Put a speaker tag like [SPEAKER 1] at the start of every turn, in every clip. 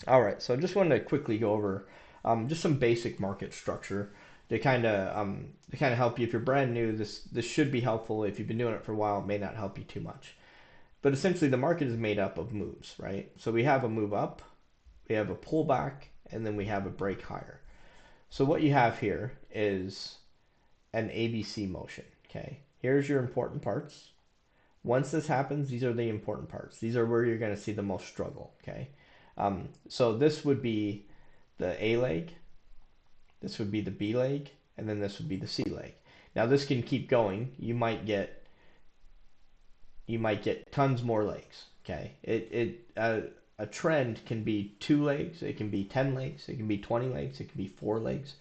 [SPEAKER 1] All right, so I just wanted to quickly go over just some basic market structure to kind of help you. If you're brand new, this should be helpful. If you've been doing it for a while, it may not help you too much. But essentially, the market is made up of moves, right? So we have a move up, we have a pullback, and then we have a break higher. So what you have here is an ABC motion. Okay, here's your important parts. Once this happens, these are the important parts. These are where you're going to see the most struggle. Okay, so this would be the A leg, this would be the B leg, and then this would be the C leg. Now this can keep going. You might get tons more legs. Okay, a trend can be 2 legs, it can be 10 legs, it can be 20 legs, it can be 4 legs.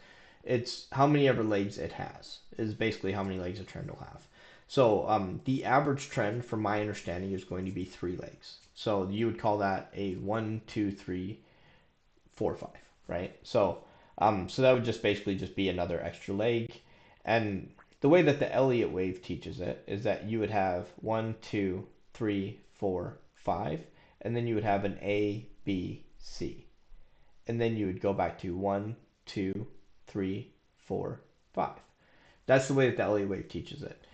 [SPEAKER 1] It's how many ever legs it has is basically how many legs a trend will have. So the average trend, from my understanding, is going to be 3 legs. So you would call that a 1, 2, 3, 4, 5, right? So that would just basically just be another extra leg. And the way that the Elliott wave teaches it is that you would have 1, 2, 3, 4, 5, and then you would have an A, B, C, and then you would go back to 1, 2, 3, 4, 5. That's the way that the Elliott wave teaches it.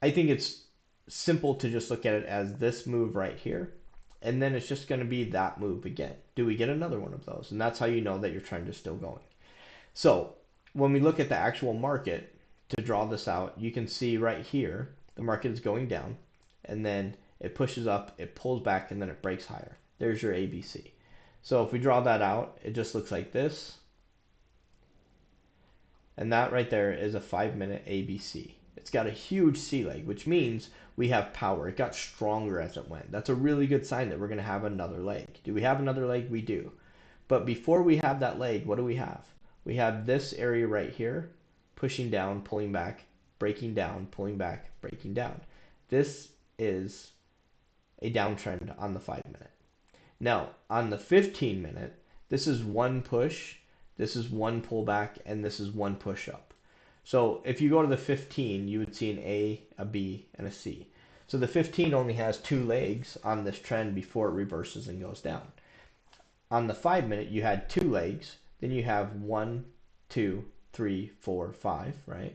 [SPEAKER 1] I think it's simple to just look at it as this move right here, and then it's just going to be that move again. Do we get another one of those? And that's how you know that your trend is still going. So when we look at the actual market to draw this out, you can see right here the market is going down, and then it pushes up, it pulls back, and then it breaks higher. There's your ABC. So if we draw that out, it just looks like this, and that right there is a 5 minute ABC. It's got a huge C leg, which means we have power. It got stronger as it went. That's a really good sign that we're going to have another leg. Do we have another leg? We do. But before we have that leg, what do we have? We have this area right here, pushing down, pulling back, breaking down, pulling back, breaking down. This is a downtrend on the 5 minute. Now, on the 15 minute, this is one push, this is one pullback, and this is one push up. So if you go to the 15, you would see an A, a B, and a C. So the 15 only has 2 legs on this trend before it reverses and goes down. On the 5 minute, you had 2 legs, then you have 1, 2, 3, 4, 5, right?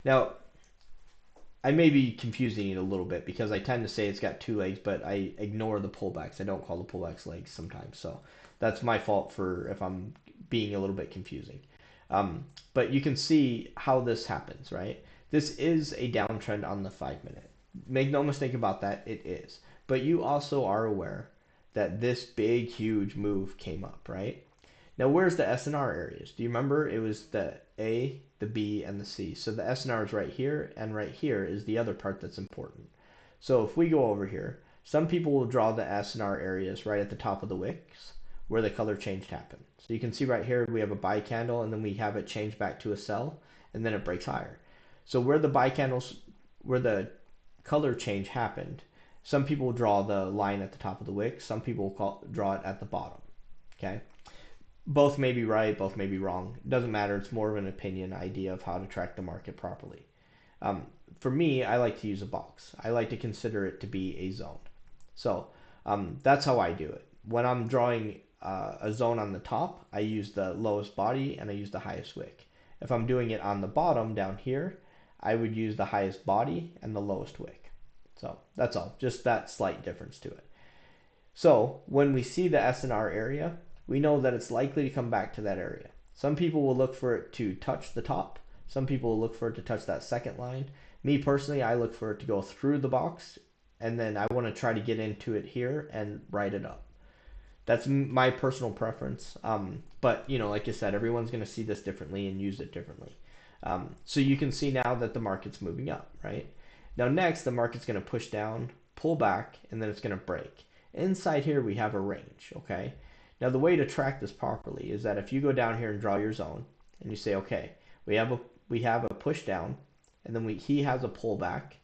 [SPEAKER 1] Now, I may be confusing it a little bit because I tend to say it's got 2 legs, but I ignore the pullbacks. I don't call the pullbacks legs sometimes. So that's my fault for if I'm being a little bit confusing. But you can see how this happens, right? This is a downtrend on the 5 minute. Make no mistake about that, it is. But you also are aware that this big, huge move came up, right? Now, where's the S and R areas? Do you remember? It was the A, the B, and the C. So the S and R is right here, and right here is the other part that's important. So if we go over here, some people will draw the S and R areas right at the top of the wicks where the color change happened. So you can see right here we have a buy candle, and then we have it change back to a sell, and then it breaks higher. So where the buy candles, where the color change happened, some people draw the line at the top of the wick, some people draw it at the bottom. Okay, both may be right, both may be wrong. It doesn't matter. It's more of an opinion idea of how to track the market properly. Um, for me, I like to use a box. I like to consider it to be a zone. So that's how I do it. When I'm drawing a zone on the top, I use the lowest body and I use the highest wick. If I'm doing it on the bottom down here, I would use the highest body and the lowest wick. So that's all. Just that slight difference to it. So when we see the S&R area, we know that it's likely to come back to that area. Some people will look for it to touch the top. Some people will look for it to touch that second line. Me personally, I look for it to go through the box, and then I want to try to get into it here and write it up. That's my personal preference. But like you said, everyone's going to see this differently and use it differently. So you can see now that the market's moving up, right? Now next, the market's going to push down, pull back, and then it's going to break. Inside here, we have a range, okay? Now the way to track this properly is that if you go down here and draw your zone, and you say, okay, we have a push down, and then he has a pullback,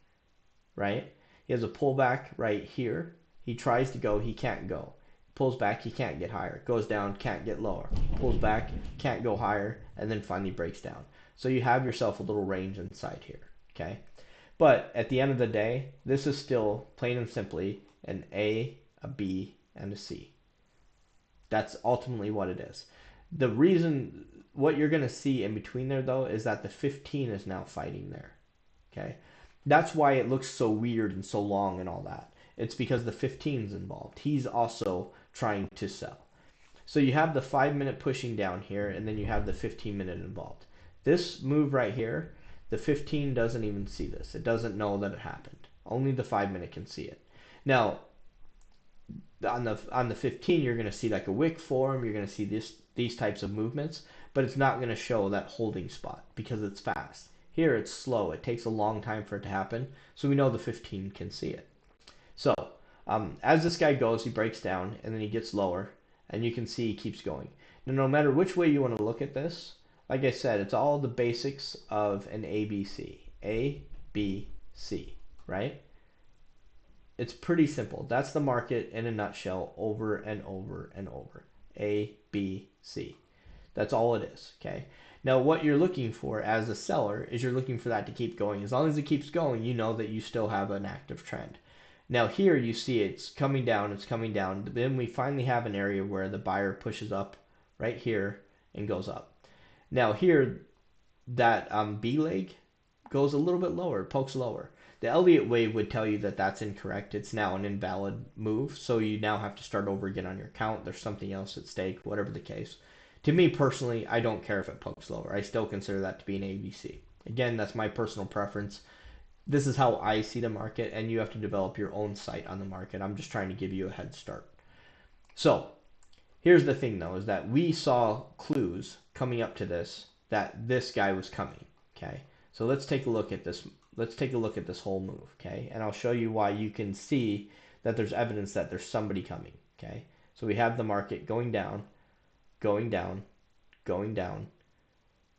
[SPEAKER 1] right? He has a pullback right here. He tries to go, he can't go. Pulls back, he can't get higher. Goes down, can't get lower. Pulls back, can't go higher, and then finally breaks down. So you have yourself a little range inside here, okay? But at the end of the day, this is still plain and simply an A, a B, and a C. That's ultimately what it is. The reason, what you're going to see in between there though, is that the 15 is now fighting there. Okay. That's why it looks so weird and so long and all that. It's because the 15's involved. He's also trying to sell. So you have the 5 minute pushing down here, and then you have the 15 minute involved. This move right here, the 15 doesn't even see this. It doesn't know that it happened. Only the 5 minute can see it. Now, on the 15, you're going to see like a wick form. You're going to see these types of movements, but it's not going to show that holding spot because it's fast. Here it's slow. It takes a long time for it to happen, so we know the 15 can see it. So as this guy goes, he breaks down and then he gets lower, and you can see he keeps going. Now, no matter which way you want to look at this, like I said, it's all the basics of an ABC. A, B, C, right? It's pretty simple. That's the market in a nutshell, over and over and over. A, B, C. That's all it is, okay? Now, what you're looking for as a seller is you're looking for that to keep going. As long as it keeps going, you know that you still have an active trend. Now, here you see it's coming down, it's coming down. Then we finally have an area where the buyer pushes up right here and goes up. Now, here, that B leg goes a little bit lower, pokes lower. The Elliott wave would tell you that that's incorrect. It's now an invalid move, so you now have to start over again on your count. There's something else at stake, whatever the case. To me personally, I don't care if it pokes lower. I still consider that to be an ABC. Again, that's my personal preference. This is how I see the market, and you have to develop your own sight on the market. I'm just trying to give you a head start. So, here's the thing though, is that we saw clues coming up to this, that this guy was coming, okay? So let's take a look at this. Let's take a look at this whole move, okay? And I'll show you why you can see that there's evidence that there's somebody coming, okay? So we have the market going down, going down, going down.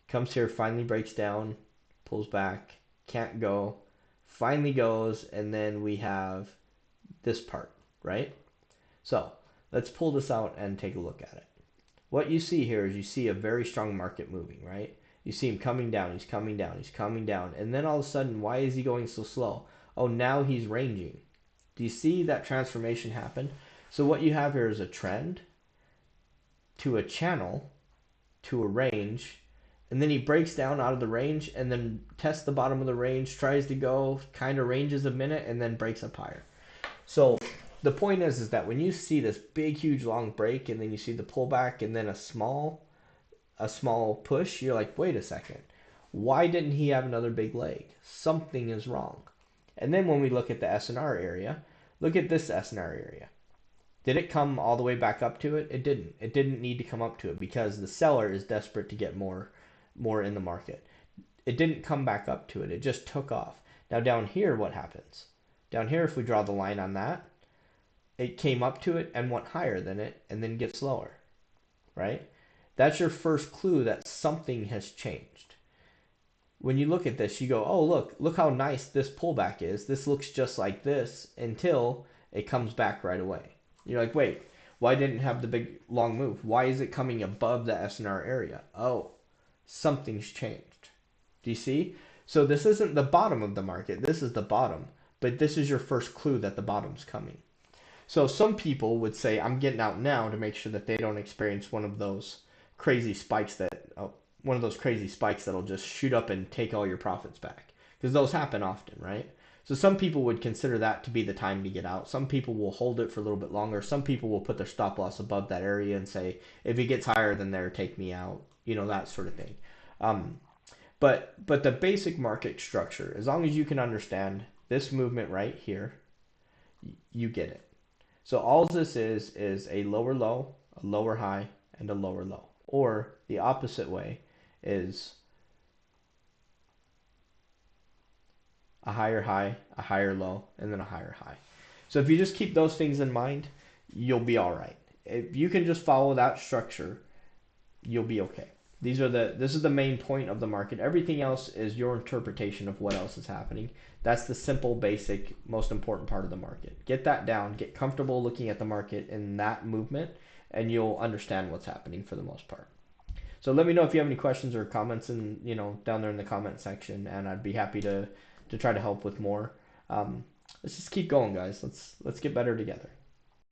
[SPEAKER 1] Comes here, finally breaks down, pulls back, can't go, finally goes, and then we have this part, right? So let's pull this out and take a look at it. What you see here is you see a very strong market moving, right? You see him coming down, he's coming down, he's coming down, and then all of a sudden, why is he going so slow? Oh, now he's ranging. Do you see that transformation happen? So what you have here is a trend to a channel to a range, and then he breaks down out of the range and then tests the bottom of the range, tries to go, kind of ranges a minute, and then breaks up higher. So the point is that when you see this big, huge, long break, and then you see the pullback, and then a small push, you're like, wait a second, why didn't he have another big leg? Something is wrong. And then when we look at the S&R area, look at this S&R area. Did it come all the way back up to it? It didn't. It didn't need to come up to it because the seller is desperate to get more in the market. It didn't come back up to it. It just took off. Now down here, what happens? Down here, if we draw the line on that, it came up to it and went higher than it and then gets lower, right? That's your first clue that something has changed. When you look at this, you go, oh, look how nice this pullback is. This looks just like this until it comes back right away. You're like, wait, why didn't it have the big long move? Why is it coming above the S&R area? Oh, something's changed. Do you see? So this isn't the bottom of the market. This is the bottom. But this is your first clue that the bottom's coming. So some people would say, I'm getting out now to make sure that they don't experience one of those crazy spikes that'll just shoot up and take all your profits back. Because those happen often, right? So some people would consider that to be the time to get out. Some people will hold it for a little bit longer. Some people will put their stop loss above that area and say, if it gets higher than there, take me out. You know, that sort of thing. But the basic market structure, as long as you can understand this movement right here, you get it. So all this is a lower low, a lower high, and a lower low. Or the opposite way is a higher high, a higher low, and then a higher high. So if you just keep those things in mind, you'll be all right. If you can just follow that structure, you'll be okay. This is the main point of the market. Everything else is your interpretation of what else is happening. That's the simple, basic, most important part of the market. Get that down, get comfortable looking at the market in that movement, and you'll understand what's happening for the most part. So let me know if you have any questions or comments down there in the comment section, and I'd be happy to try to help with more. Let's just keep going, guys. Let's get better together.